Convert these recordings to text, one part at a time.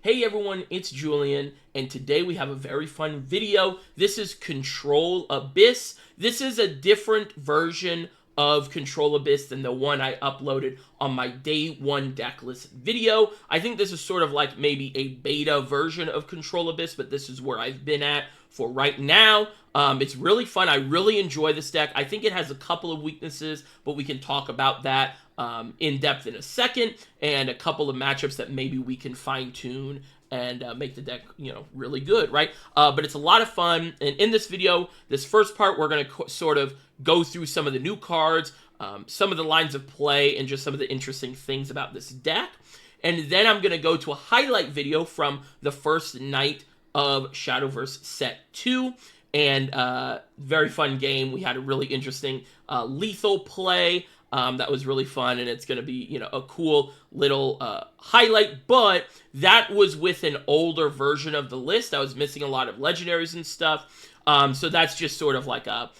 Hey everyone, it's Julian, and today we have a very fun video. This is Control Abyss. This is a different version of Control Abyss than the one I uploaded on my day one decklist video. I think this is sort of like maybe a beta version of Control Abyss, but this is where I've been at for right now. It's really fun. I really enjoy this deck. I think it has a couple of weaknesses, but we can talk about that in depth in a second, and a couple of matchups that maybe we can fine tune and make the deck, really good, right? But it's a lot of fun. And in this video, this first part, we're going to sort of go through some of the new cards, some of the lines of play, and just some of the interesting things about this deck. And then I'm going to go to a highlight video from the first night of Shadowverse Set 2. And very fun game. We had a really interesting lethal play. That was really fun, and it's going to be, a cool little highlight, but that was with an older version of the list. I was missing a lot of legendaries and stuff, so that's just sort of like a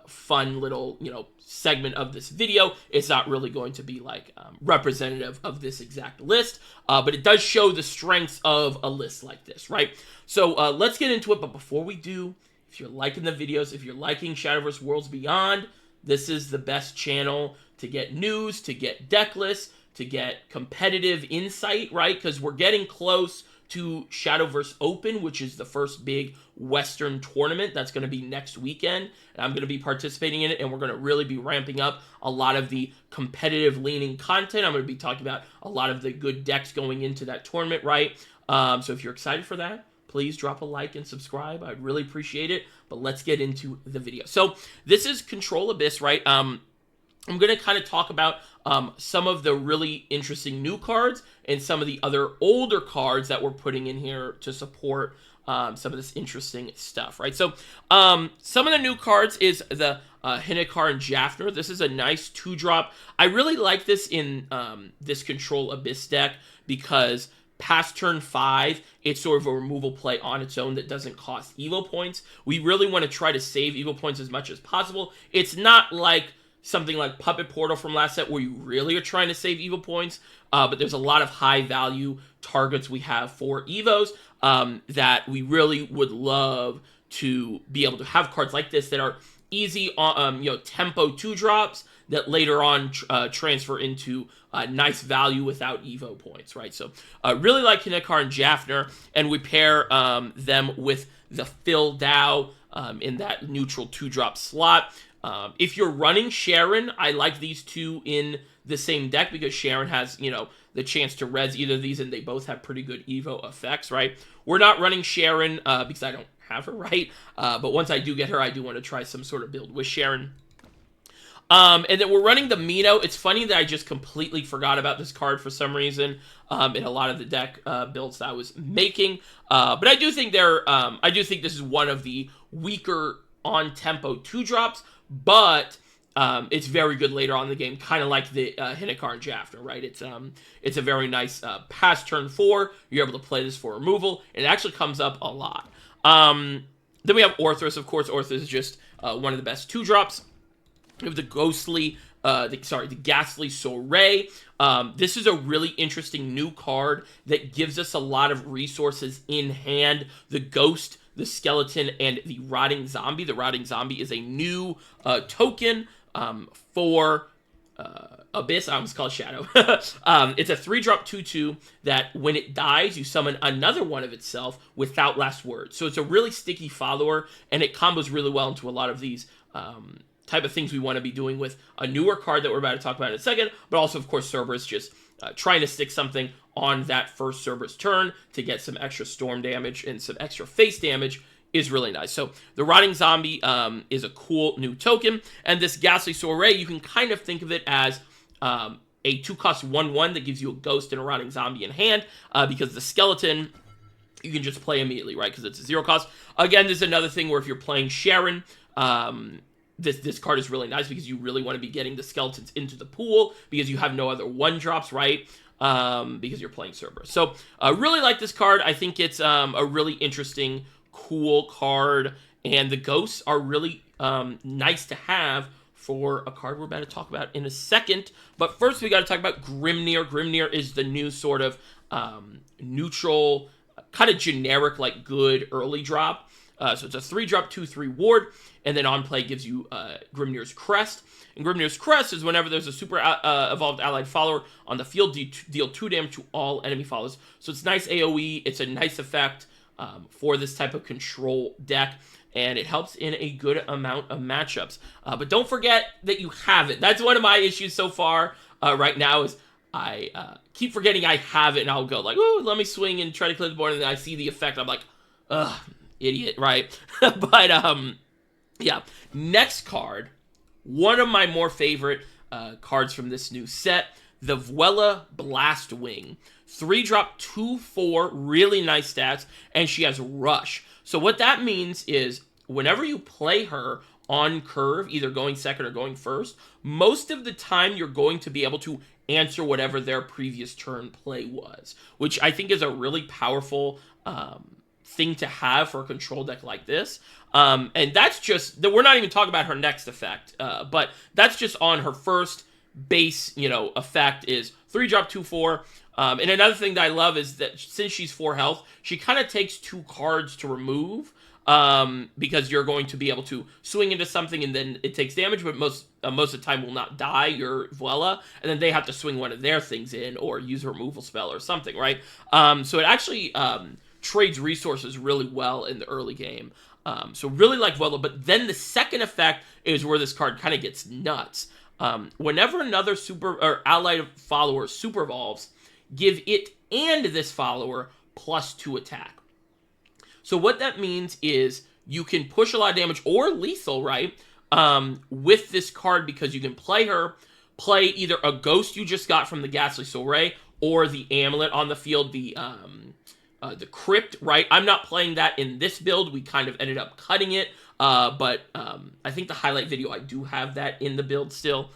fun little, segment of this video. It's not really going to be like representative of this exact list, but it does show the strengths of a list like this, right? So let's get into it, but before we do, if you're liking the videos, if you're liking Shadowverse Worlds Beyond, this is the best channel to get news, to get deck lists, to get competitive insight, right? Because we're getting close to Shadowverse Open, which is the first big Western tournament. That's going to be next weekend, and I'm going to be participating in it, and we're going to really be ramping up a lot of the competitive-leaning content. I'm going to be talking about a lot of the good decks going into that tournament, right? So if you're excited for that, please drop a like and subscribe. I'd really appreciate it. But let's get into the video. So this is Control Abyss, right? I'm going to kind of talk about some of the really interesting new cards and some of the other older cards that we're putting in here to support some of this interesting stuff, right? So some of the new cards is the Hinocar and Jaffner. This is a nice 2-drop. I really like this in this Control Abyss deck because past turn 5, it's sort of a removal play on its own that doesn't cost Evo points. We really want to try to save Evo points as much as possible. It's not like something like Puppet Portal from last set where you really are trying to save Evo points, but there's a lot of high-value targets we have for Evos that we really would love to be able to have cards like this that are easy, tempo 2-drops that later on transfer into nice value without Evo points, right? So really like Hinocar and Jaffner, and we pair them with the Phil Dow in that neutral 2-drop slot. If you're running Sharon, I like these two in the same deck because Sharon has, the chance to res either of these, and they both have pretty good Evo effects, right? We're not running Sharon because I don't have her, right? But once I do get her, I do want to try some sort of build with Sharon. And then we're running the Mino. It's funny that I just completely forgot about this card for some reason in a lot of the deck builds that I was making. But I do think this is one of the weaker on tempo 2-drops, but it's very good later on in the game, kind of like the Hinocar and Jaffner, right? It's a very nice past turn 4. You're able to play this for removal, and it actually comes up a lot. Then we have Orthros, of course. Orthros is just one of the best 2-drops. We have the the Ghastly Soiree. This is a really interesting new card that gives us a lot of resources in hand. The Ghost, the Skeleton, and the Rotting Zombie. The Rotting Zombie is a new token for Abyss. I almost call it Shadow. It's a 3-drop 2/2 that when it dies, you summon another one of itself without last word. So it's a really sticky follower, and it combos really well into a lot of these type of things we want to be doing with a newer card that we're about to talk about in a second, but also, of course, Cerberus just trying to stick something on that first Cerberus turn to get some extra storm damage and some extra face damage is really nice. So the Rotting Zombie is a cool new token, and this Ghastly Soiree, you can kind of think of it as a 2-cost 1/1 that gives you a Ghost and a Rotting Zombie in hand, because the Skeleton you can just play immediately, right, because it's a 0-cost. Again, there's another thing where if you're playing Sharon, this card is really nice because you really want to be getting the skeletons into the pool because you have no other 1-drops, right? Because you're playing Cerberus. So I really like this card. I think it's a really interesting, cool card, and the ghosts are really nice to have for a card we're about to talk about in a second. But first, we got to talk about Grimnir. Grimnir is the new sort of neutral, kind of generic, like good early drop. So it's a 3-drop, 2/3 ward, and then on play gives you Grimnir's Crest. And Grimnir's Crest is whenever there's a super evolved allied follower on the field, deal 2 damage to all enemy followers. So it's nice AoE. It's a nice effect for this type of control deck, and it helps in a good amount of matchups. But don't forget that you have it. That's one of my issues so far right now is I keep forgetting I have it, and I'll go like, oh, let me swing and try to clear the board, and then I see the effect. I'm like, ugh, idiot, right? But, yeah. Next card, one of my more favorite cards from this new set, the Vuella Blastwing. 3-drop, 2/4, really nice stats, and she has Rush. So what that means is whenever you play her on curve, either going second or going first, most of the time you're going to be able to answer whatever their previous turn play was, which I think is a really powerful thing to have for a control deck like this. And that's just, we're not even talking about her next effect, but that's just on her first base, effect is 3-drop, 2/4. And another thing that I love is that since she's 4 health, she kind of takes 2 cards to remove, because you're going to be able to swing into something and then it takes damage, but most of the time will not die, your Vuella, and then they have to swing one of their things in or use a removal spell or something, right? So it actually trades resources really well in the early game. So really like Vuella, but then the second effect is where this card kind of gets nuts. Whenever another super or allied follower super evolves, give it and this follower +2 attack. So what that means is you can push a lot of damage or lethal, right, with this card because you can play her, play either a ghost you just got from the Ghastly Soiree or the amulet on the field, the crypt, right? I'm not playing that in this build. We kind of ended up cutting it, but I think the highlight video, I do have that in the build still.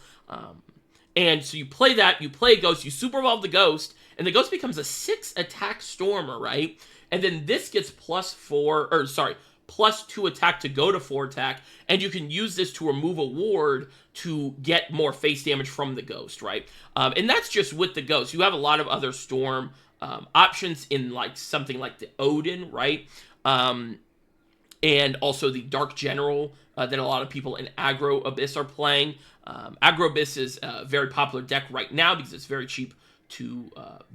And so you play that, you play a ghost, you super evolve the ghost, and the ghost becomes a 6 attack stormer, right? And then this gets +2 attack to go to 4 attack, and you can use this to remove a ward to get more face damage from the ghost, right? And that's just with the ghost. You have a lot of other storm options in like something like the Odin, right? And also the Dark General that a lot of people in Aggro Abyss are playing. Aggro Abyss is a very popular deck right now because it's very cheap to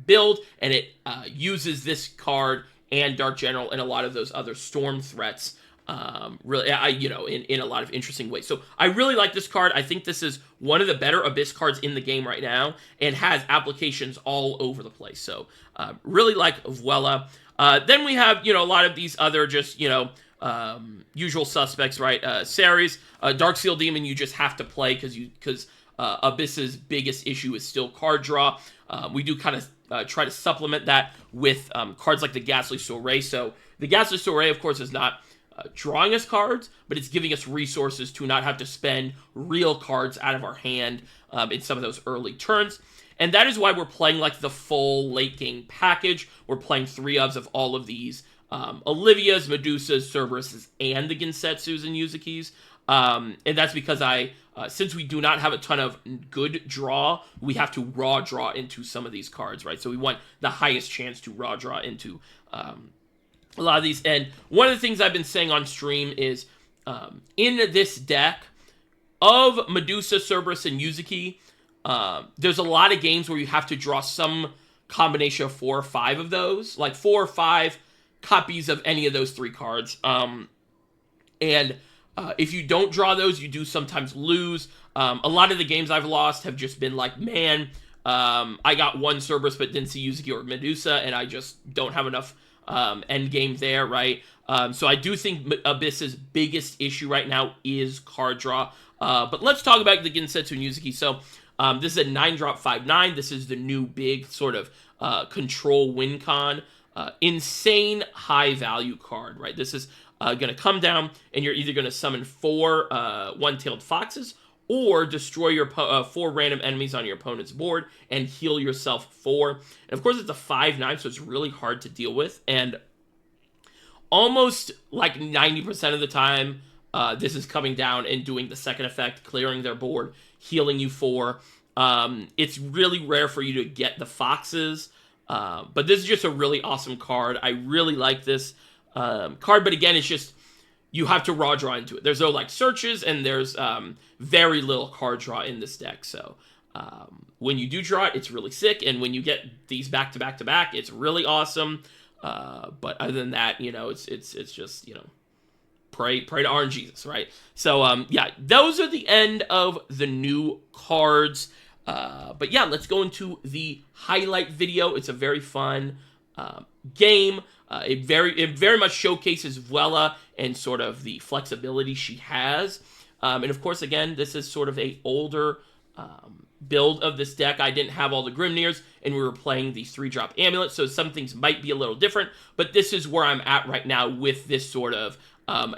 build, and it uses this card and Dark General and a lot of those other storm threats, really, in a lot of interesting ways. So I really like this card. I think this is one of the better Abyss cards in the game right now, and has applications all over the place. So really like Vuella. Then we have, a lot of these other just, usual suspects, right? Ceres, Darksteel Demon, you just have to play because Abyss's biggest issue is still card draw. We do kind of try to supplement that with cards like the Ghastly Soiree. So the Ghastly Soiree, of course, is not drawing us cards, but it's giving us resources to not have to spend real cards out of our hand in some of those early turns. And that is why we're playing like the full late game package. We're playing 3 ofs of all of these Olivia's, Medusa's, Cerberus's, and the Gensetsu's and Yuzuki's. And that's because since we do not have a ton of good draw, we have to raw draw into some of these cards, right? So we want the highest chance to raw draw into a lot of these. And one of the things I've been saying on stream is in this deck of Medusa, Cerberus, and Yuzuki, there's a lot of games where you have to draw some combination of 4 or 5 of those, like 4 or 5 copies of any of those 3 cards. If you don't draw those, you do sometimes lose. A lot of the games I've lost have just been like, man, I got 1 Cerberus but didn't see Yuzuki or Medusa, and I just don't have enough endgame there, right? So I do think Abyss's biggest issue right now is card draw. But let's talk about the Gensetsu and Yuzuki. So this is a 9-drop 5/9. This is the new big sort of control win con. Insane high value card, right? This is going to come down, and you're either going to summon 4 one-tailed foxes or destroy your 4 random enemies on your opponent's board and heal yourself 4. And of course, it's a 5/9, so it's really hard to deal with. And almost like 90% of the time, this is coming down and doing the second effect, clearing their board, healing you 4. It's really rare for you to get the foxes But this is just a really awesome card. I really like this card, but again, it's just, you have to raw draw into it. There's no like searches, and there's very little card draw in this deck. So when you do draw it, it's really sick, and when you get these back to back to back, it's really awesome. But other than that, you know, it's just, you know, pray to RNGesus, right? So yeah, those are the end of the new cards. But yeah, let's go into the highlight video. It's a very fun game. It very much showcases Vuella and sort of the flexibility she has. And of course, again, this is sort of a older build of this deck. I didn't have all the Grimnirs, and we were playing the 3-drop Amulet, so some things might be a little different, but this is where I'm at right now with this sort of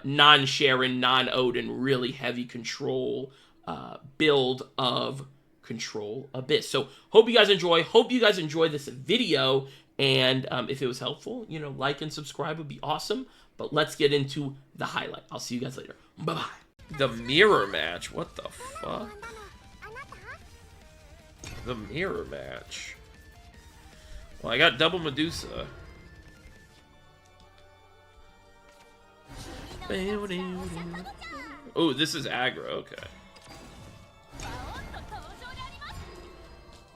non-Sharon, non-Odin, really heavy control build of Control Abyss. So hope you guys enjoy this video, and if it was helpful, you know, like and subscribe would be awesome. But let's get into the highlight. I'll see you guys later. Bye-bye. The mirror match. What the fuck? The mirror match. Well, I got double Medusa. Oh, this is aggro. Okay.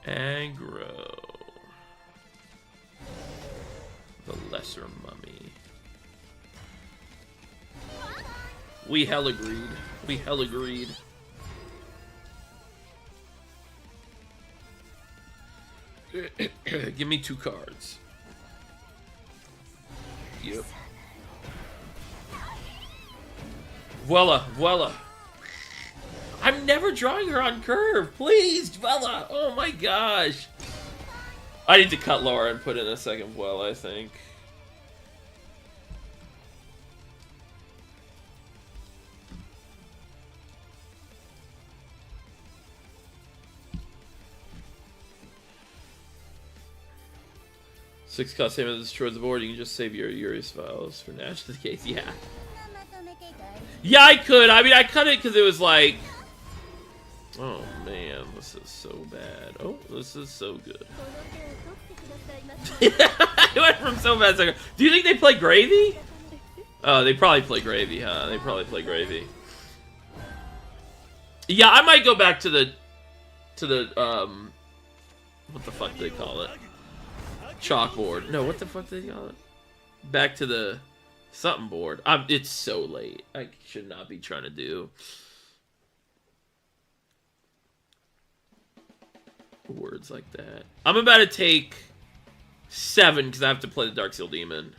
Aggro. The lesser mummy. We hell agreed. We hell agreed. Give me 2 cards. Yep. Vuella. I'm never drawing her on curve. Please, Vuella. Oh my gosh. I need to cut Laura and put in a second Vuella, I think. Six cost him destroys the board. You can just save your Uri's files for Nash to the case. Yeah. Yeah, I could. I mean, I cut it because it was like, oh man, this is so bad. Oh, this is so good. I went from so bad to so good. Do you think they play Gravy? Oh, they probably play Gravy, huh? They probably play Gravy. Yeah, I might go back to the what the fuck do they call it? Chalkboard. No, what the fuck do they call it? Back to the something board. It's so late. I should not be trying to do words like that. I'm about to take 7 because I have to play the Darksteel Demon.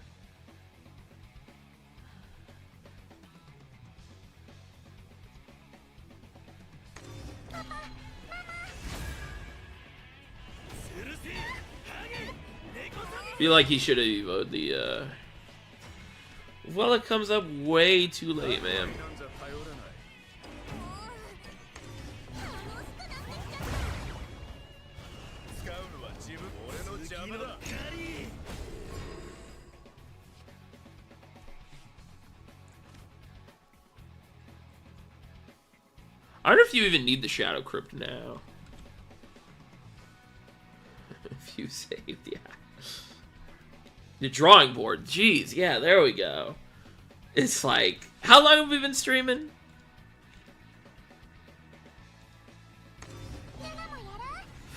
Feel like he should have evoed the well, it comes up way too late, man. I wonder if you even need the Shadow Crypt now. If you saved, yeah. The drawing board, jeez, yeah, there we go. It's like, how long have we been streaming?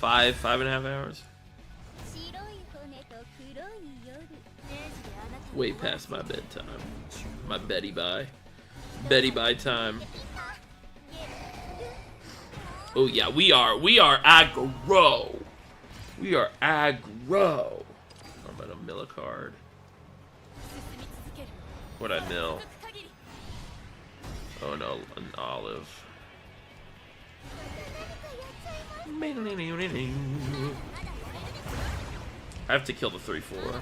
5.5 hours. Way past my bedtime. My Betty bye time. Oh yeah, we are aggro. We are aggro. I'm gonna mill a card. What'd I mill? Oh no, an olive. I have to kill the 3/4.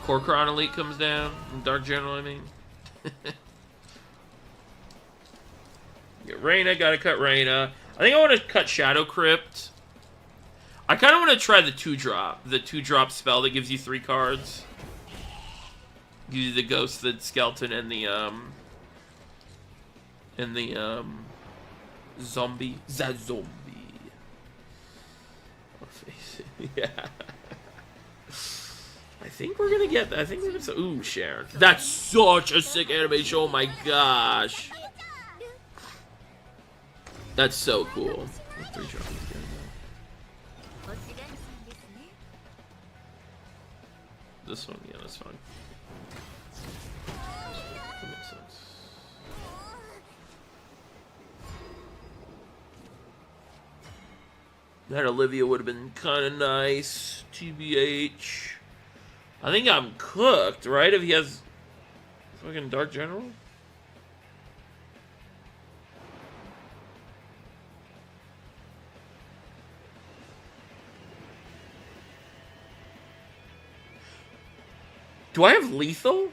Corcoran Elite comes down. Dark General, I mean. Get Reyna, gotta cut Reyna. I think I want to cut Shadow Crypt. I kind of want to try the 2-drop. The 2-drop spell that gives you 3 cards. Gives you the Ghost, the Skeleton, and the, And the zombie. The zombie. Yeah. I think we're gonna get. I think we're gonna. Ooh, Sharon. That's such a sick animation. Oh my gosh. That's so cool. This one, yeah, that's fine. That makes sense. That Olivia would have been kind of nice. TBH. I think I'm cooked, right? If he has fucking Dark General? Do I have lethal?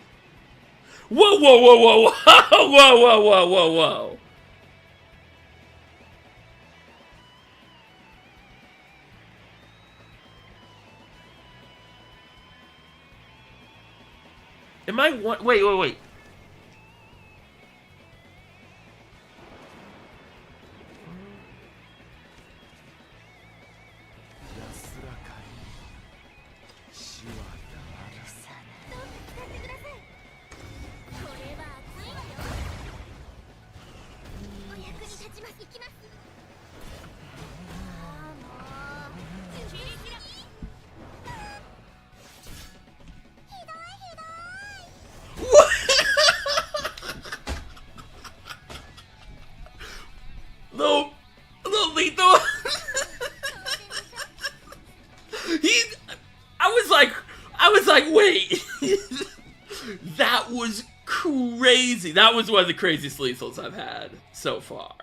Whoa, whoa, whoa, whoa, whoa, whoa, whoa, whoa, whoa, whoa. Am I one? Wait, wait, wait. No, no, lethal. I was like, wait. That was crazy. That was one of the craziest lethals I've had so far.